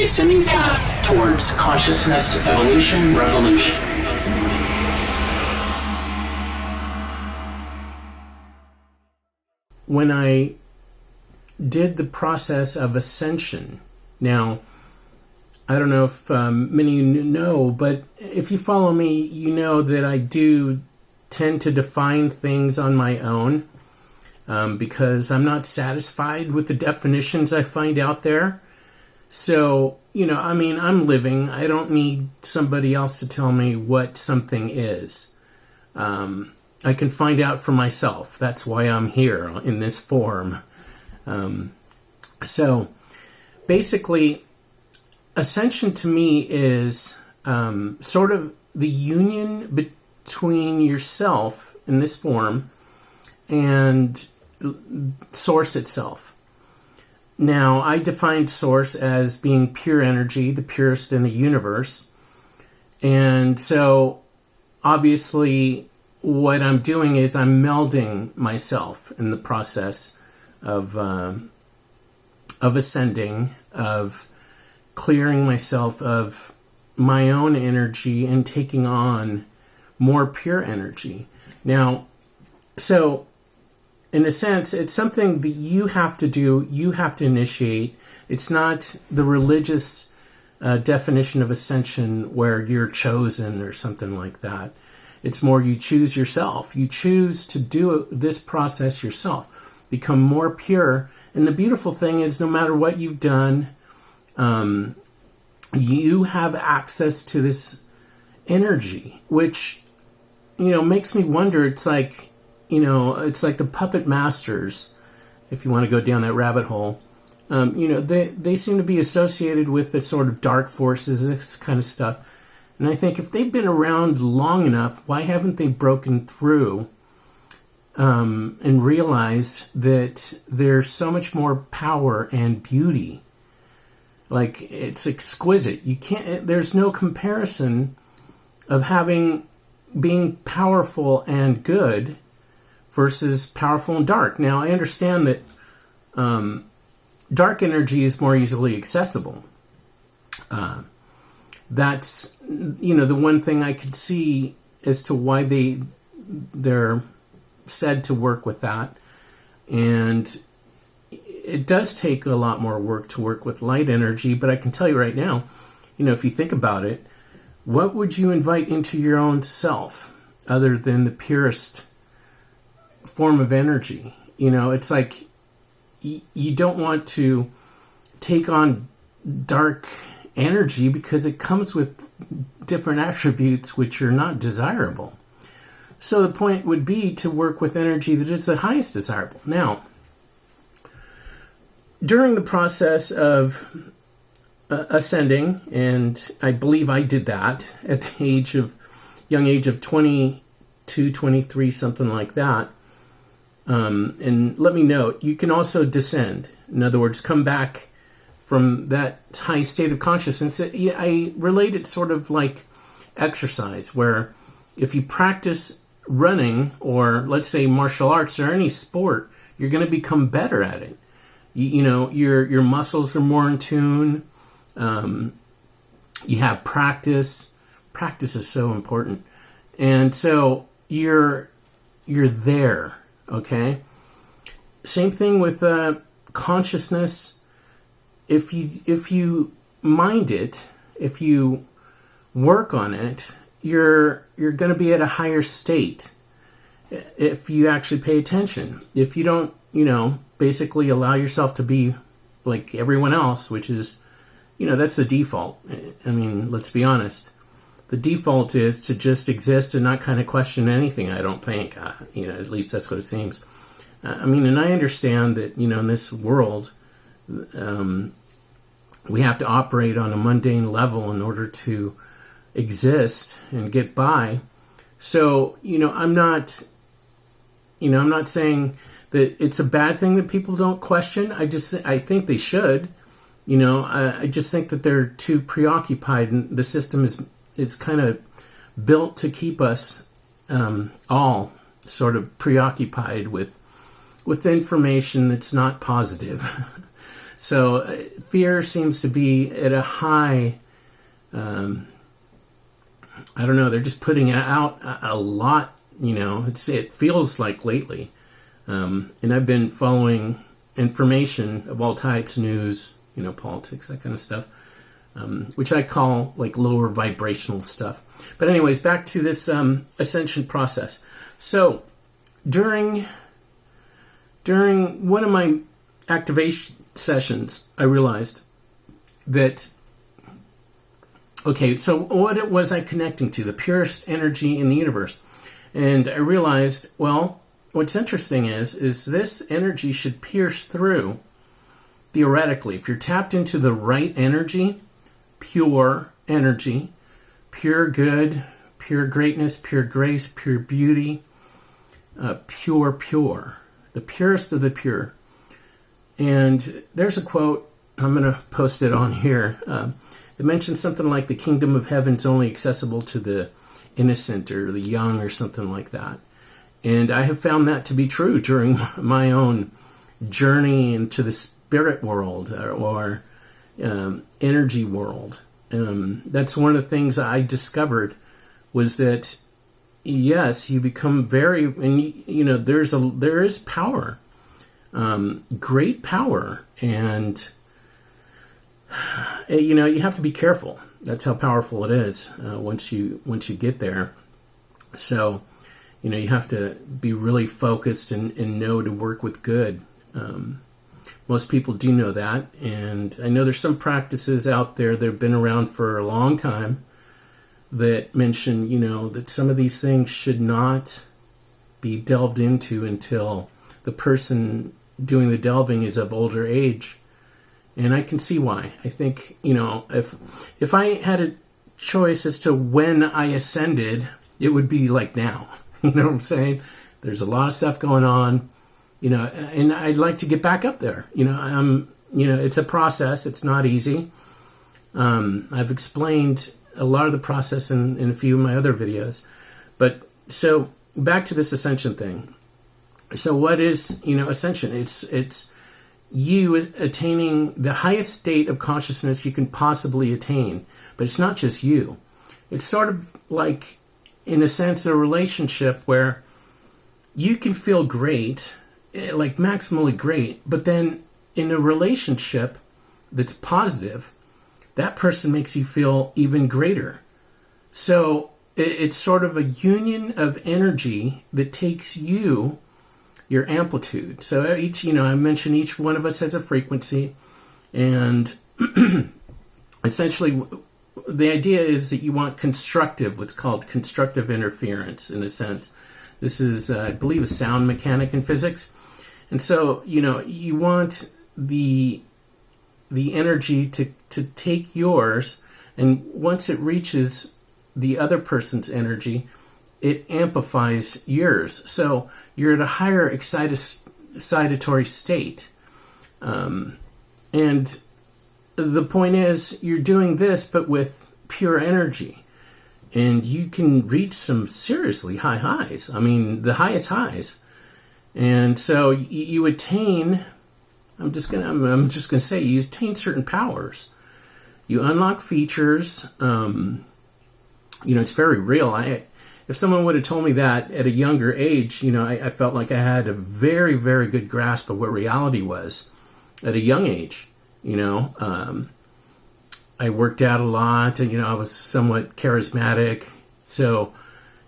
ascending path towards consciousness, evolution, revolution. When I did the process of ascension, now, I don't know if many of you know, but if you follow me, you know that I do tend to define things on my own because I'm not satisfied with the definitions I find out there. So, I'm living. I don't need somebody else to tell me what something is. I can find out for myself. That's why I'm here in this form. So, basically, ascension to me is sort of the union between yourself in this form and Source itself. Now, I defined Source as being pure energy, the purest in the universe. And so, obviously, what I'm doing is I'm melding myself in the process of ascending, of clearing myself of my own energy and taking on more pure energy. Now, so in a sense, it's something that you have to do, you have to initiate. It's not the religious definition of ascension where you're chosen or something like that. It's more you choose yourself. You choose to do this process yourself, become more pure. And the beautiful thing is no matter what you've done, you have access to this energy, which, makes me wonder. It's like, it's like the puppet masters, if you want to go down that rabbit hole. They seem to be associated with the sort of dark forces, this kind of stuff. And I think if they've been around long enough, why haven't they broken through and realized that there's so much more power and beauty? Like, it's exquisite. There's no comparison of being powerful and good versus powerful and dark. Now, I understand that dark energy is more easily accessible. That's, the one thing I could see as to why they're said to work with that. And it does take a lot more work to work with light energy, but I can tell you right now, if you think about it, what would you invite into your own self other than the purest form of energy? It's like you don't want to take on dark energy because it comes with different attributes which are not desirable. So the point would be to work with energy that is the highest desirable. Now, during the process of ascending, and I believe I did that at the young age of 22, 23, something like that. And let me note, you can also descend. In other words, come back from that high state of consciousness. I relate it sort of like exercise, where if you practice running or, let's say, martial arts or any sport, you're going to become better at it. Your muscles are more in tune. You have practice. Practice is so important. And so you're there, okay? Same thing with consciousness. If you mind it, if you work on it, you're going to be at a higher state if you actually pay attention. If you don't, basically allow yourself to be like everyone else, which is, that's the default. I mean, let's be honest. The default is to just exist and not kind of question anything, I don't think. At least that's what it seems. And I understand that, in this world, we have to operate on a mundane level in order to exist and get by. So, I'm not saying that it's a bad thing that people don't question. I think they should. I just think that they're too preoccupied, and the system is kind of built to keep us all sort of preoccupied with information that's not positive. So fear seems to be at a high, I don't know, they're just putting it out a lot, it feels like lately. And I've been following information of all types, news, politics, that kind of stuff, which I call like lower vibrational stuff. But anyways, back to this ascension process. So during one of my activation sessions, I realized that, okay, so what was I connecting to? The purest energy in the universe. And I realized, well, what's interesting is this energy should pierce through, theoretically. If you're tapped into the right energy, pure energy, pure good, pure greatness, pure grace, pure beauty, pure, the purest of the pure. And there's a quote, I'm going to post it on here. It mentions something like the kingdom of heaven is only accessible to the innocent or the young or something like that. And I have found that to be true during my own journey into the spirit world or energy world. That's one of the things I discovered was that, yes, you become very, and there is power, great power, and you have to be careful. That's how powerful it is once you get there. So, you have to be really focused and know to work with good. Most people do know that, and I know there's some practices out there that have been around for a long time that mention, that some of these things should not be delved into until the person doing the delving is of older age. And I can see why. I think, if I had a choice as to when I ascended, it would be like now. You know what I'm saying? There's a lot of stuff going on, and I'd like to get back up there. It's a process. It's not easy. I've explained a lot of the process in a few of my other videos. But so back to this ascension thing. So what is, ascension? It's you attaining the highest state of consciousness you can possibly attain. But it's not just you. It's sort of like, in a sense, a relationship where you can feel great, like maximally great, but then in a relationship that's positive, that person makes you feel even greater. So it's sort of a union of energy that takes your amplitude. So I mentioned each one of us has a frequency, and essentially the idea is that you want what's called constructive interference, in a sense. This is, I believe, a sound mechanic in physics. And so, you want the energy to take yours, and once it reaches the other person's energy, it amplifies yours. So you're at a higher excitatory state. And the point is, you're doing this, but with pure energy. And you can reach some seriously high highs. I mean, the highest highs. And so you attain, I'm just gonna say, you attain certain powers. You unlock features. It's very real. If someone would have told me that at a younger age, I felt like I had a very, very good grasp of what reality was at a young age. I worked out a lot, I was somewhat charismatic. So,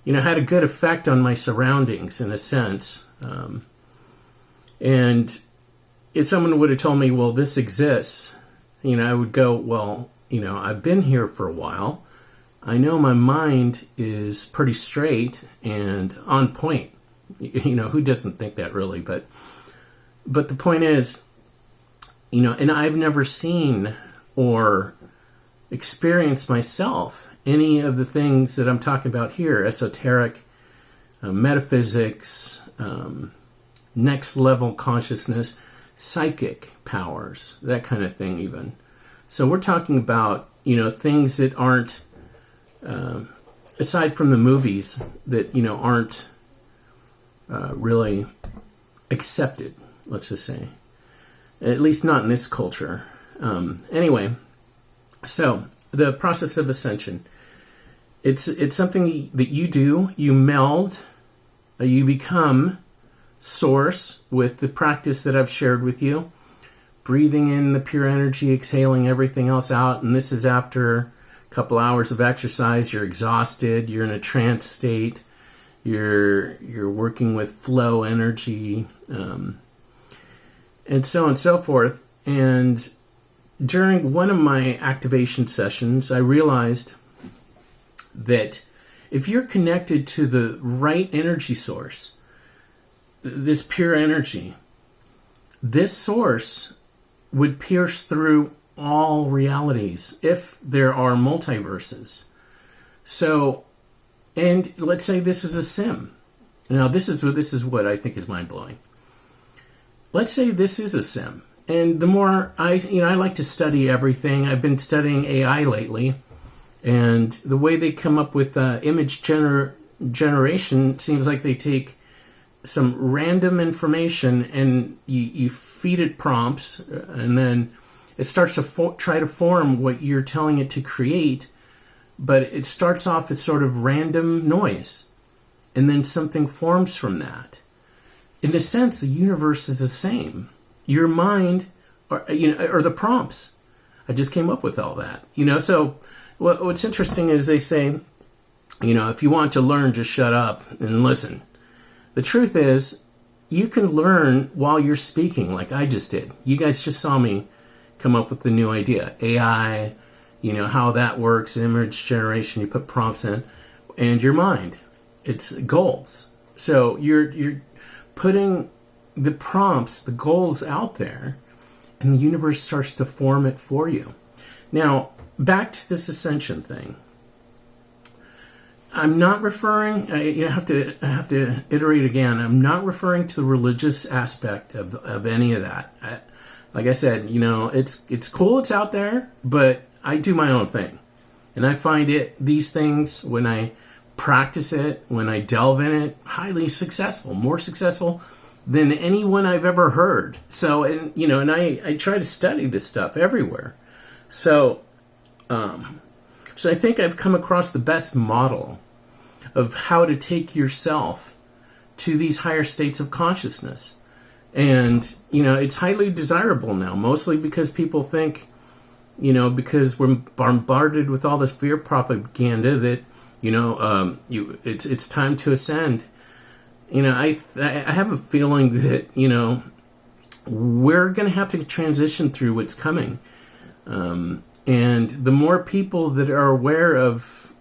had a good effect on my surroundings in a sense. And if someone would have told me, well, this exists, I would go, well, I've been here for a while. I know my mind is pretty straight and on point. Who doesn't think that really? But the point is, and I've never seen or experienced myself any of the things that I'm talking about here, esoteric, metaphysics, next level consciousness, psychic powers, that kind of thing even. So we're talking about, things that aren't, aside from the movies, that, aren't really accepted, let's just say. At least not in this culture. Anyway, so the process of ascension. It's something that you do. You meld. You become source with the practice that I've shared with you. Breathing in the pure energy, exhaling everything else out. And this is after a couple hours of exercise. You're exhausted. You're in a trance state. You're working with flow energy, and so on and so forth. And during one of my activation sessions, I realized that if you're connected to the right energy source, this pure energy, this source would pierce through all realities if there are multiverses. So, and let's say this is a sim. Now, this is what I think is mind-blowing. Let's say this is a sim. And the more I like to study everything. I've been studying AI lately. And the way they come up with image generation seems like they take some random information and you feed it prompts, and then it starts to try to form what you're telling it to create, but it starts off as sort of random noise, and then something forms from that. In a sense, the universe is the same. Your mind, or the prompts. I just came up with all that. So what's interesting is they say, if you want to learn, just shut up and listen. The truth is, you can learn while you're speaking, like I just did. You guys just saw me come up with the new idea. AI, how that works, image generation, you put prompts in, and your mind. It's goals. So you're putting the prompts, the goals out there, and the universe starts to form it for you. Now, back to this ascension thing. I'm not referring, I have to iterate again, I'm not referring to the religious aspect of any of that. Like I said, it's cool, it's out there, but I do my own thing. And I find these things, when I practice it, when I delve in it, highly successful, more successful than anyone I've ever heard. So, and I try to study this stuff everywhere. So I think I've come across the best model of how to take yourself to these higher states of consciousness. And, it's highly desirable now, mostly because people think, because we're bombarded with all this fear propaganda that, it's time to ascend. I have a feeling that, we're going to have to transition through what's coming. And the more people that are aware of,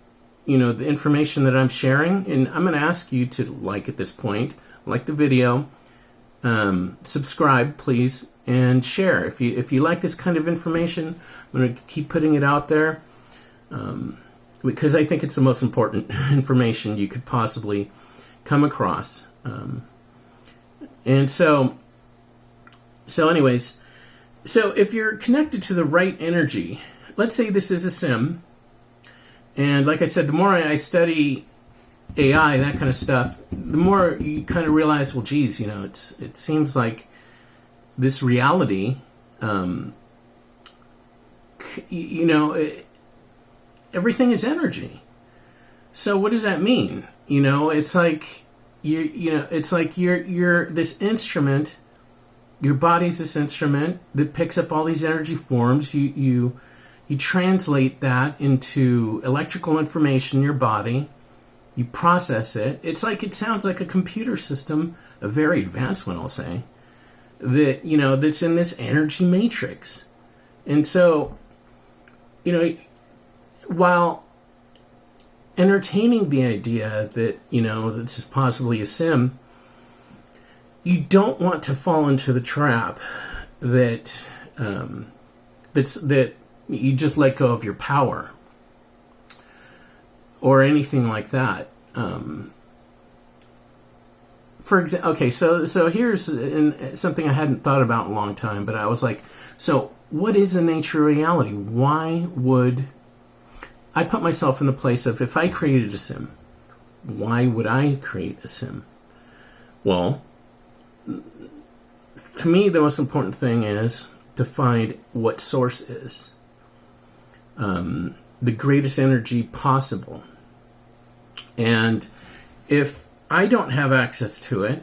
the information that I'm sharing, and I'm going to ask you to at this point, like the video, subscribe, please, and share. If you like this kind of information, I'm going to keep putting it out there, because I think it's the most important information you could possibly come across. And so anyways, so if you're connected to the right energy, let's say this is a sim, and like I said, the more I study AI, that kind of stuff, the more you kind of realize, well, geez, it seems like this reality, everything is energy. So what does that mean? It's like you're this instrument. Your body's this instrument that picks up all these energy forms. You translate that into electrical information in your body. You process it. It sounds like a computer system, a very advanced one, I'll say, that, that's in this energy matrix. And so, while entertaining the idea that, this is possibly a sim, you don't want to fall into the trap that that you just let go of your power or anything like that. For example, okay, so here's something I hadn't thought about in a long time, but I was like, so what is the nature of reality? Why would I put myself in the place of, if I created a sim, why would I create a sim? Well, to me, the most important thing is to find what source is the greatest energy possible. And if I don't have access to it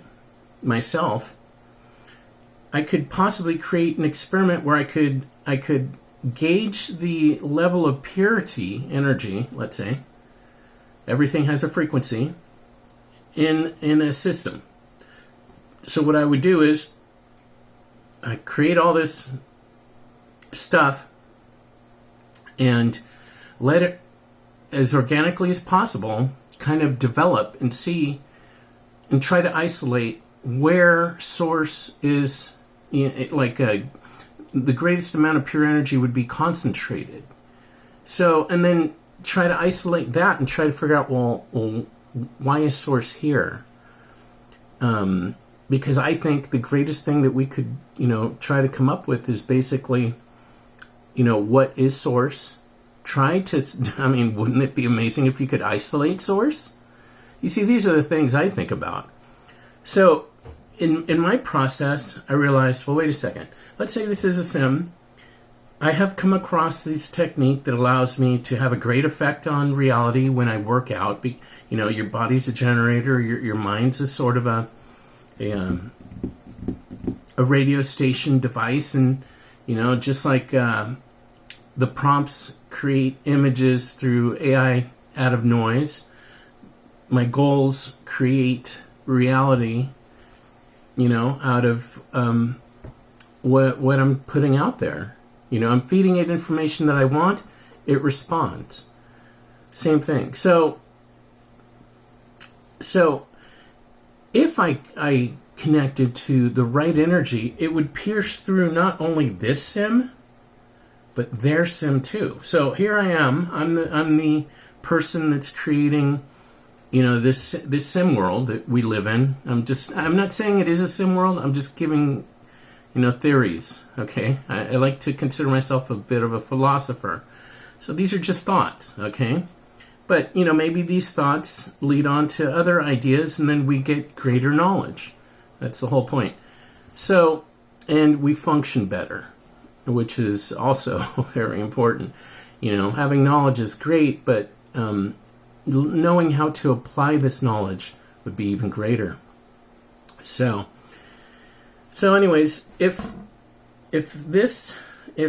myself, I could possibly create an experiment where I could gauge the level of purity energy, let's say. Everything has a frequency in a system. So what I would do is I create all this stuff and let it, as organically as possible, kind of develop and see and try to isolate where source is, the greatest amount of pure energy would be concentrated. So, and then try to isolate that and try to figure out, well why is source here? Because I think the greatest thing that we could, try to come up with is basically, what is source? Wouldn't it be amazing if you could isolate source? You see, these are the things I think about. So, in my process, I realized, well, wait a second. Let's say this is a sim. I have come across this technique that allows me to have a great effect on reality when I work out. Your body's a generator. Your mind's a sort of a radio station device, and just like the prompts create images through AI out of noise, my goals create reality, out of what I'm putting out there. I'm feeding it information that I want, it responds. Same thing. So if I connected to the right energy, it would pierce through not only this sim, but their sim too. So here I am. I'm the person that's creating, this sim world that we live in. I'm not saying it is a sim world. I'm just giving, theories. Okay, I like to consider myself a bit of a philosopher. So these are just thoughts. Okay. But, maybe these thoughts lead on to other ideas, and then we get greater knowledge. That's the whole point. So, and we function better, which is also very important. Having knowledge is great, but knowing how to apply this knowledge would be even greater. So anyways, if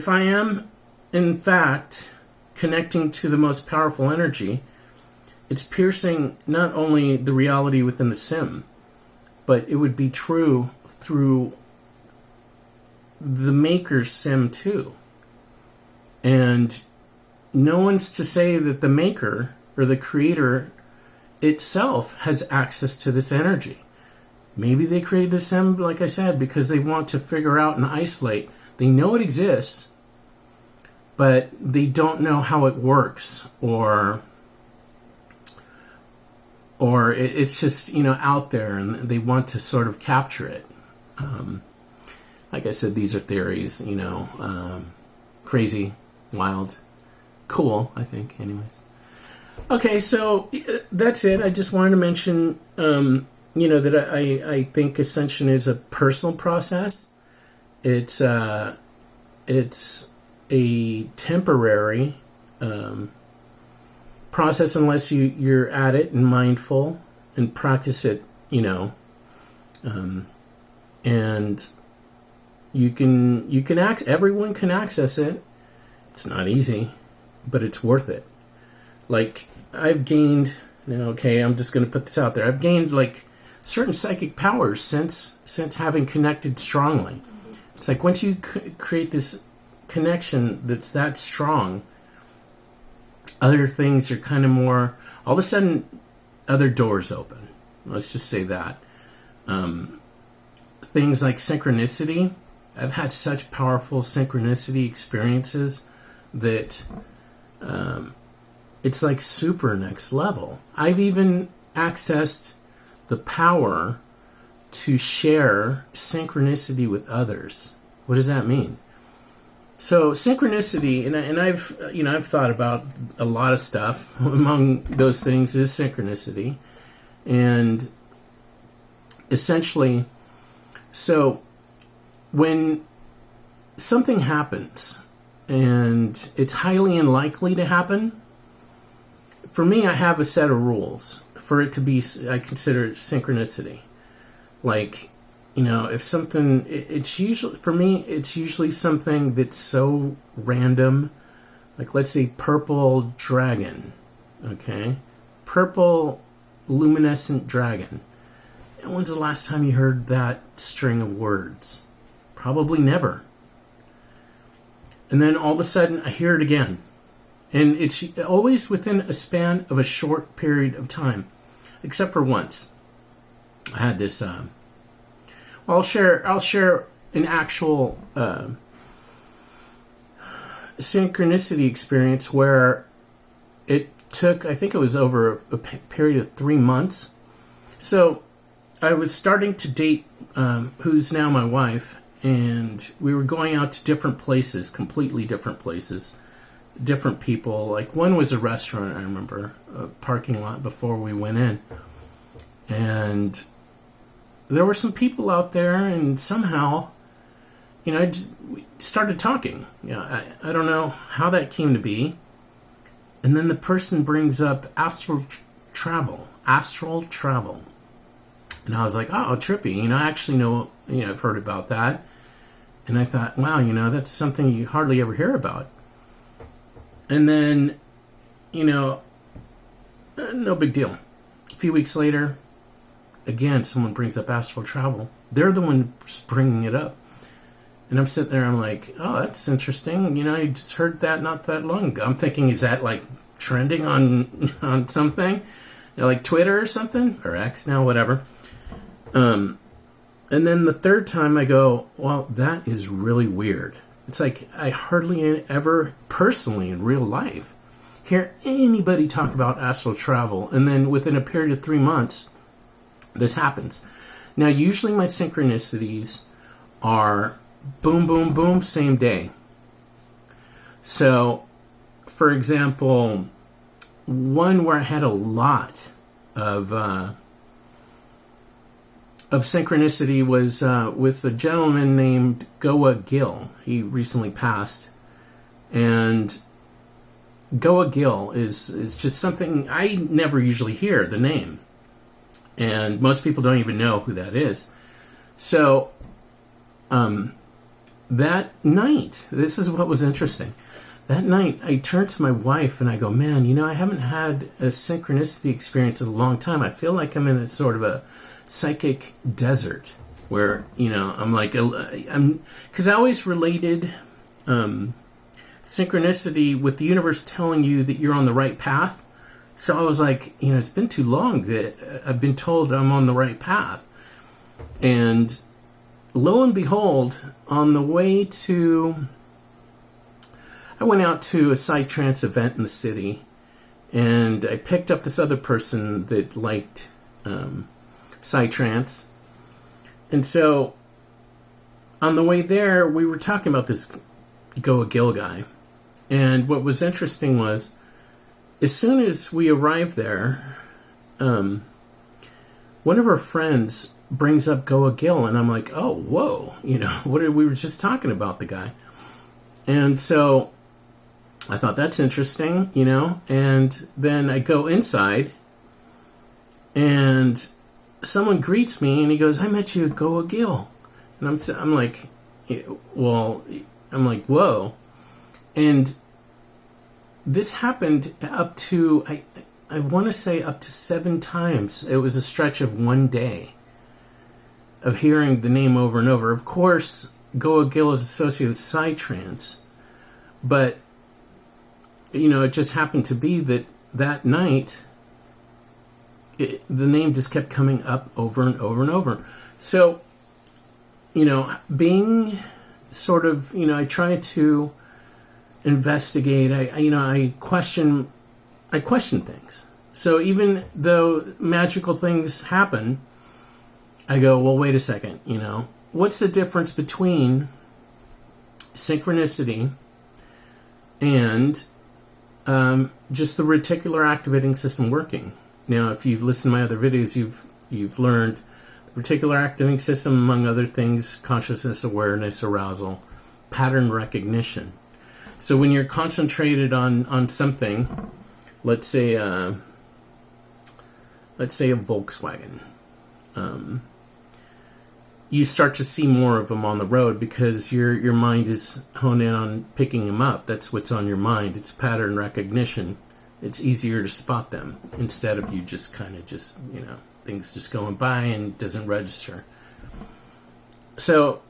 I am, in fact, connecting to the most powerful energy, it's piercing not only the reality within the sim, but it would be true through the maker's sim too. And no one's to say that the maker or the creator itself has access to this energy. Maybe they created the sim, like I said, because they want to figure out and isolate. They know it exists, but they don't know how it works, or it's just, out there, and they want to sort of capture it. Like I said, these are theories, crazy, wild, cool, I think, anyways. Okay, so that's it. I just wanted to mention, that I think Ascension is a personal process. It's a temporary process unless you're at it and mindful and practice it, and everyone can access it. It's not easy, but it's worth it. Like, I've gained, I'm just going to put this out there. I've gained certain psychic powers since having connected strongly. It's like once you create this connection that's that strong, other things are kind of more, all of a sudden, other doors open. Let's just say that. Things like synchronicity. I've had such powerful synchronicity experiences that it's like super next level. I've even accessed the power to share synchronicity with others. What does that mean? So synchronicity, and I've thought about a lot of stuff. Among those things is synchronicity, and essentially, so when something happens and it's highly unlikely to happen, for me, I have a set of rules for it to be, I consider it synchronicity. Like, if something, it's usually, for me, it's usually something that's so random. Like, let's say purple dragon, okay? Purple luminescent dragon. And when's the last time you heard that string of words? Probably never. And then all of a sudden, I hear it again. And it's always within a span of a short period of time. Except for once. I had this, I'll share an actual synchronicity experience where it took, I think it was over a period of 3 months. So I was starting to date who's now my wife, and we were going out to different places, completely different places, different people. Like, one was a restaurant, I remember, a parking lot before we went in. And there were some people out there, and somehow, we started talking. I don't know how that came to be. And then the person brings up astral travel. And I was like, oh, trippy. I actually know, I've heard about that. And I thought, wow, that's something you hardly ever hear about. And then, no big deal. A few weeks later, again, someone brings up astral travel. They're the one bringing it up. And I'm sitting there, I'm like, oh, that's interesting. I just heard that not that long ago. I'm thinking, is that like trending on something? Like Twitter or something? Or X now, whatever. And then the third time I go, well, that is really weird. It's like I hardly ever personally in real life hear anybody talk about astral travel. And then within a period of 3 months, this happens. Now, usually my synchronicities are boom, boom, boom, same day. So, for example, one where I had a lot of synchronicity was with a gentleman named Goa Gill. He recently passed. And Goa Gill is just something I never usually hear, the name. And most people don't even know who that is. So, that night, this is what was interesting. That night, I turned to my wife and I go, man, I haven't had a synchronicity experience in a long time. I feel like I'm in a sort of a psychic desert where, I'm like, because I always related synchronicity with the universe telling you that you're on the right path. So I was like, it's been too long that I've been told I'm on the right path. And lo and behold, on the way I went out to a psytrance event in the city, and I picked up this other person that liked psytrance. And so on the way there, we were talking about this Goa Gill guy. And what was interesting was, as soon as we arrived there, one of our friends brings up Goa Gill, and I'm like, oh, whoa, we were just talking about the guy. And so I thought, that's interesting, and then I go inside, and someone greets me, and he goes, I met you at Goa Gill. And I'm like, whoa. And this happened up to, I want to say up to 7 times. It was a stretch of one day of hearing the name over and over. Of course, Goa Gill is associated with psytrance, but, it just happened to be that night, the name just kept coming up over and over and over. So, being sort of, I try to investigate. I question things. So even though magical things happen, I go, well, wait a second. What's the difference between synchronicity and just the reticular activating system working? Now, if you've listened to my other videos, you've learned Reticular activating system, among other things, consciousness, awareness, arousal, pattern recognition. So when you're concentrated on something, let's say a Volkswagen, you start to see more of them on the road because your mind is honed in on picking them up. That's what's on your mind. It's pattern recognition. It's easier to spot them instead of you just kind of things just going by and it doesn't register. So,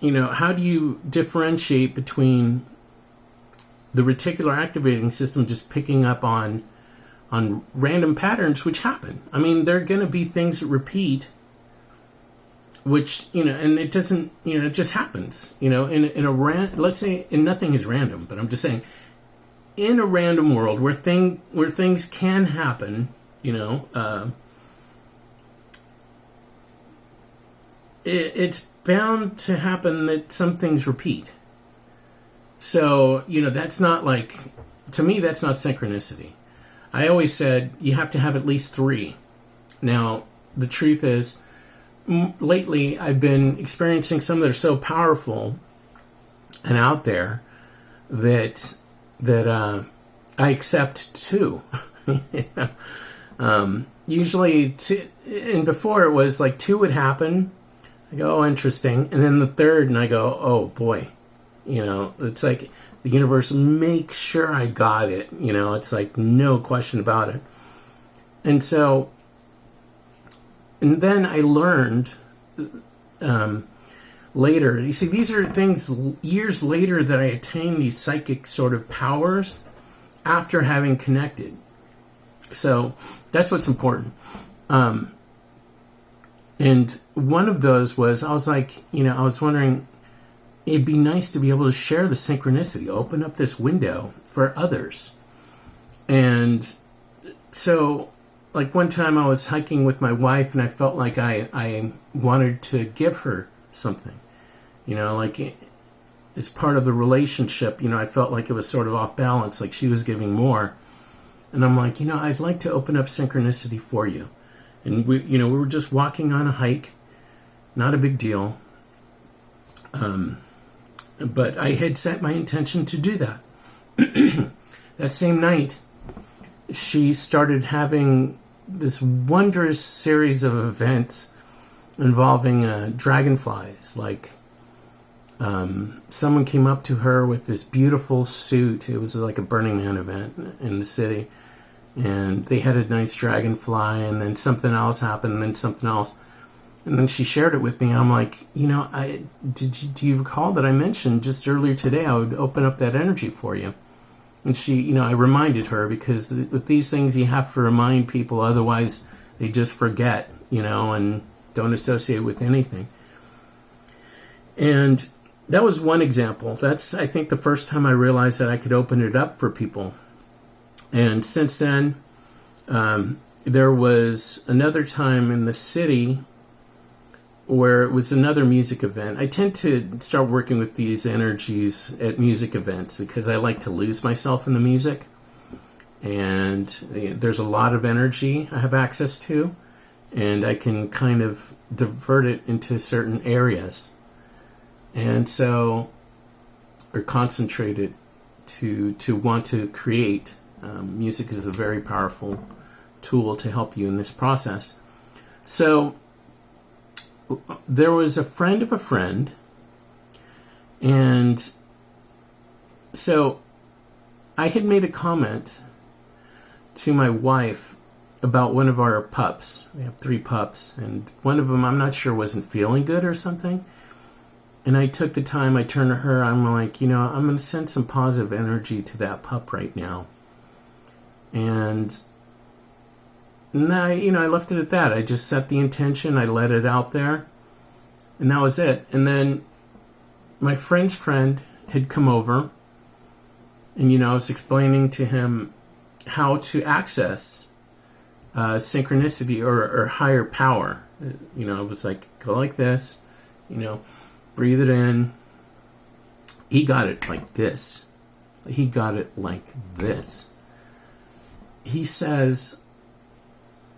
how do you differentiate between the reticular activating system just picking up on random patterns which happen? I mean, there are going to be things that repeat, which, and it doesn't, it just happens, in let's say, and nothing is random, but I'm just saying, in a random world where things can happen, it's bound to happen that some things repeat. So, that's not to me, that's not synchronicity. I always said you have to have at least 3. Now, the truth is, lately I've been experiencing some that are so powerful and out there that I accept 2. Usually, and before it was 2 would happen. I go, oh, interesting. And then the 3rd, and I go, oh, boy. It's like the universe makes sure I got it. It's no question about it. And so, and then I learned later, you see, these are things years later that I attained these psychic sort of powers after having connected. So that's what's important. And one of those was, I was I was wondering, it'd be nice to be able to share the synchronicity, open up this window for others. And so, one time I was hiking with my wife and I felt like I wanted to give her something. As part of the relationship, I felt like it was sort of off balance, like she was giving more. And I'm like, I'd like to open up synchronicity for you. And we were just walking on a hike, not a big deal. But I had set my intention to do that. That same night, she started having this wondrous series of events involving dragonflies. Someone came up to her with this beautiful suit. It was like a Burning Man event in the city. And they had a nice dragonfly, and then something else happened, and then something else. And then she shared it with me. I'm like, do you recall that I mentioned just earlier today I would open up that energy for you? And she, I reminded her, because with these things you have to remind people, otherwise they just forget, and don't associate with anything. And that was one example. That's, I think, the first time I realized that I could open it up for people. And since then, there was another time in the city where it was another music event. I tend to start working with these energies at music events because I like to lose myself in the music. And there's a lot of energy I have access to, and I can kind of divert it into certain areas. And so, or concentrate it to want to create. Music is a very powerful tool to help you in this process. So there was a friend of a friend, and so I had made a comment to my wife about one of our pups. We have 3 pups, and one of them, I'm not sure, wasn't feeling good or something. And I took the time, I turned to her, I'm like, I'm going to send some positive energy to that pup right now. And I left it at that. I just set the intention, I let it out there, and that was it. And then my friend's friend had come over, and I was explaining to him how to access synchronicity or higher power. I was like, go like this, breathe it in. He got it like this. He says,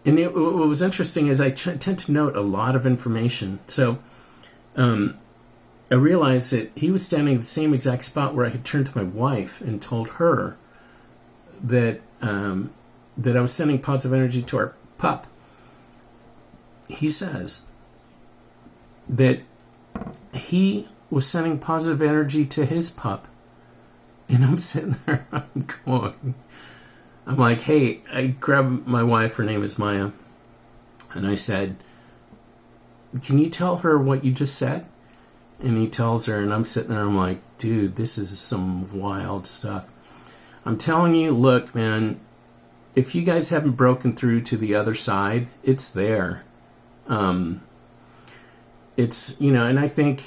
And what was interesting is I tend to note a lot of information. So I realized that he was standing at the same exact spot where I had turned to my wife and told her that that I was sending positive energy to our pup. He says that he was sending positive energy to his pup. And I'm sitting there, I'm like, hey, I grabbed my wife, her name is Maya, and I said, can you tell her what you just said? And he tells her, and I'm sitting there, I'm like, dude, this is some wild stuff. I'm telling you, look, man, if you guys haven't broken through to the other side, it's there. It's, and I think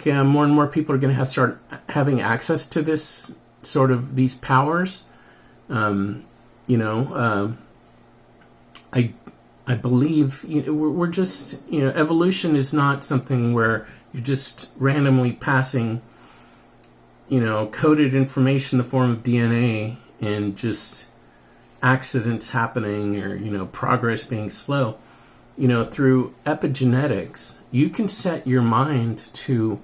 more and more people are going to start having access to this sort of these powers. I believe we're just evolution is not something where you're just randomly passing coded information in the form of DNA and just accidents happening or progress being slow. Through epigenetics, you can set your mind to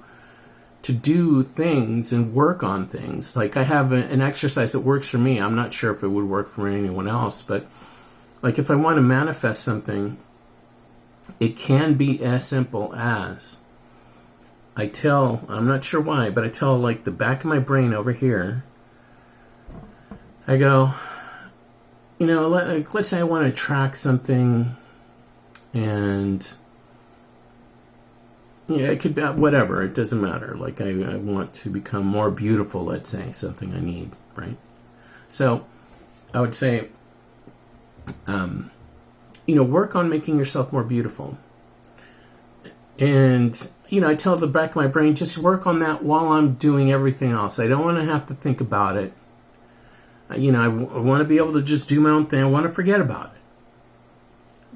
do things and work on things. Like I have an exercise that works for me. I'm not sure if it would work for anyone else, but like if I want to manifest something, it can be as simple as I'm not sure why, but I tell like the back of my brain over here, I go, let's say I want to track something. And it could be whatever. It doesn't matter. Like I want to become more beautiful, let's say, something I need, right? So I would say, work on making yourself more beautiful. And, I tell the back of my brain, just work on that while I'm doing everything else. I don't want to have to think about it. I want to be able to just do my own thing. I want to forget about it.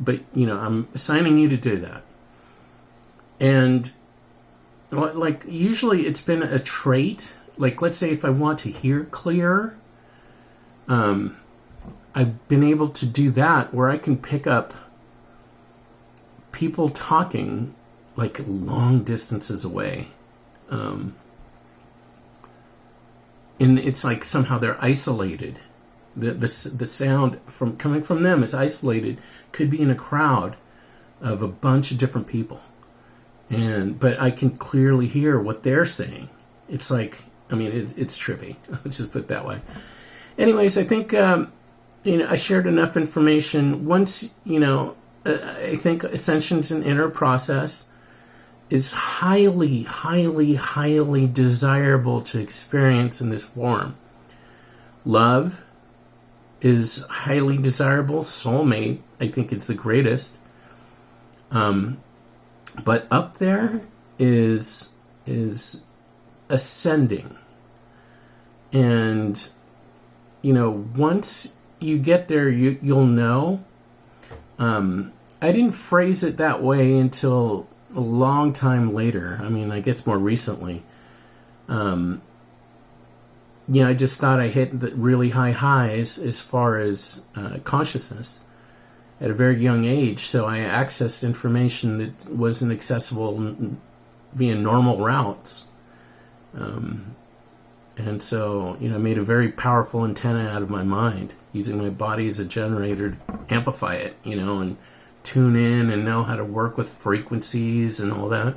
But, I'm assigning you to do that. And, like, usually it's been a trait. Like, let's say if I want to hear clearer, I've been able to do that where I can pick up people talking, like, long distances away. And it's like somehow they're isolated. The sound coming from them is isolated. Could be in a crowd of a bunch of different people, but I can clearly hear what they're saying. It's like, it's trippy. Let's just put it that way. Anyways, I think I shared enough information. Once I think Ascension's an inner process. It's highly, highly, highly desirable to experience in this form. Love is highly desirable. Soulmate, I think it's the greatest. But up there is ascending. And, once you get there, you'll know. I didn't phrase it that way until a long time later. I guess more recently. I just thought I hit the really high highs as far as consciousness at a very young age. So I accessed information that wasn't accessible via normal routes. And so, I made a very powerful antenna out of my mind, using my body as a generator to amplify it, and tune in and know how to work with frequencies and all that.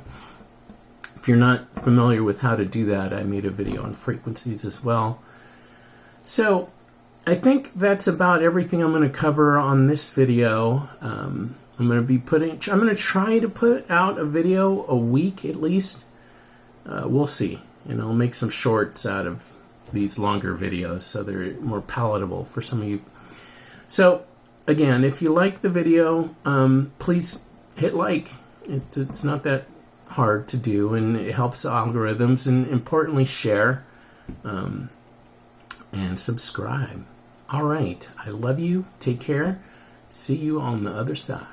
If you're not familiar with how to do that, I made a video on frequencies as well. So I think that's about everything I'm going to cover on this video. I'm going to try to put out a video a week at least. We'll see. I'll make some shorts out of these longer videos so they're more palatable for some of you. So again, if you like the video, please hit like. It's not that hard to do, and it helps algorithms, and importantly, share and subscribe. All right, I love you. Take care. See you on the other side.